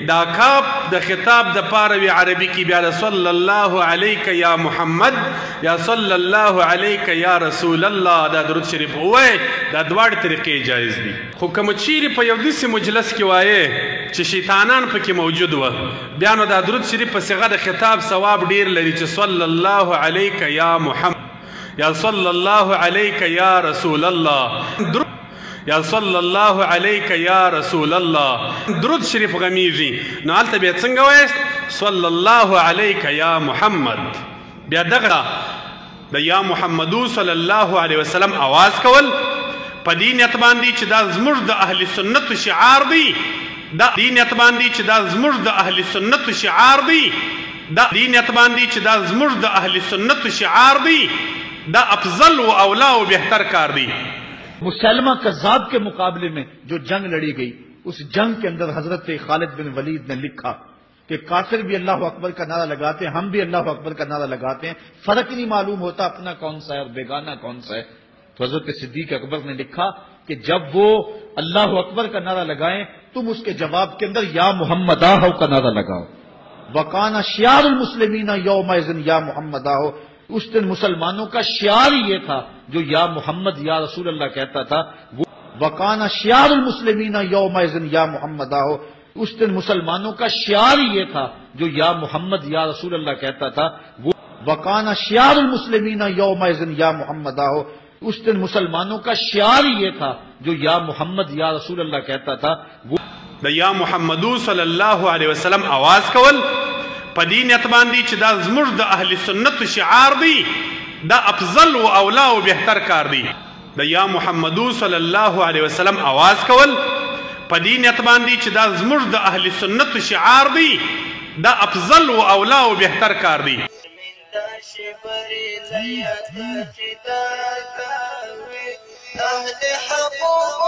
دا کاف د خطاب د پاره وی عربي کې بیا صلی الله علیک یا محمد یا صلی الله علیک یا رسول الله دا درود شریف وای دا دواړه طریقې جایز دي خو کوم چیرې په یو داسې مجلس کې وایي چې شیطانان پکې موجود و بیا نو دا درود شریف په صيغه د خطاب ثواب ډیر لري چې صلی الله علیک یا محمد یا صلی الله علیک یا رسول الله یا صلی الله علیک یا رسول الله درود شریف غمیږي نو هلته بیا څنګه وایست صلی الله علیک یا محمد بیا دغه د یا محمدو صلی الله علیه وسلم آواز کول په دې نیت باندې چې دا زموږ د اهل سنت شعار دی دا دې نیت باندې چې دا زموږ د اهل سنت شعار دی دا دې نیت باندې چې دا زموږ د اهل سنت شعار دی دا افضل و اولا و بہتر کار دی مسلمہ کذاب کے مقابلے میں جو جنگ لڑی گئی اس جنگ کے اندر حضرت خالد بن ولید نے لکھا کہ کافر بھی اللہ اکبر کا نعرہ لگاتے ہیں ہم بھی اللہ اکبر کا نعرہ لگاتے ہیں فرق نہیں معلوم ہوتا اپنا کون سا ہے اور بیگانہ کون سا ہے تو حضرت صدیق اکبر نے لکھا کہ جب وہ اللہ اکبر کا نعرہ لگائیں تم اس کے جواب کے اندر یا محمد آہو کا نعرہ لگاؤ وکانا شیار المسلمین یومئذ یا محمد آہو اس دن مسلمانوں کا شعار یہ تھا جو یا محمد یا رسول اللہ کہتا تھا وہ وکانا شیار المسلمین یومئذ یا محمد آہو اس دن مسلمانوں کا شعار یہ تھا جو یا محمد یا رسول اللہ کہتا تھا وہ وکانا شیار المسلمین یومئذ یا محمد آہو اس دن مسلمانوں کا شعار یہ تھا جو یا محمد یا رسول اللہ کہتا تھا وہ یا محمدو صلی الله علیه وسلم آواز کول په دې نیت باندې چې دا زموږ د اهل سنت شعار دی دا افضل و اولا و بهتر کار دی د یا محمدو صلی الله علیه وسلم آواز کول په دې نیت باندې چې دا زموږ د اهل سنت شعار دی دا افضل و اولا و بهتر کار دی أهل حقوق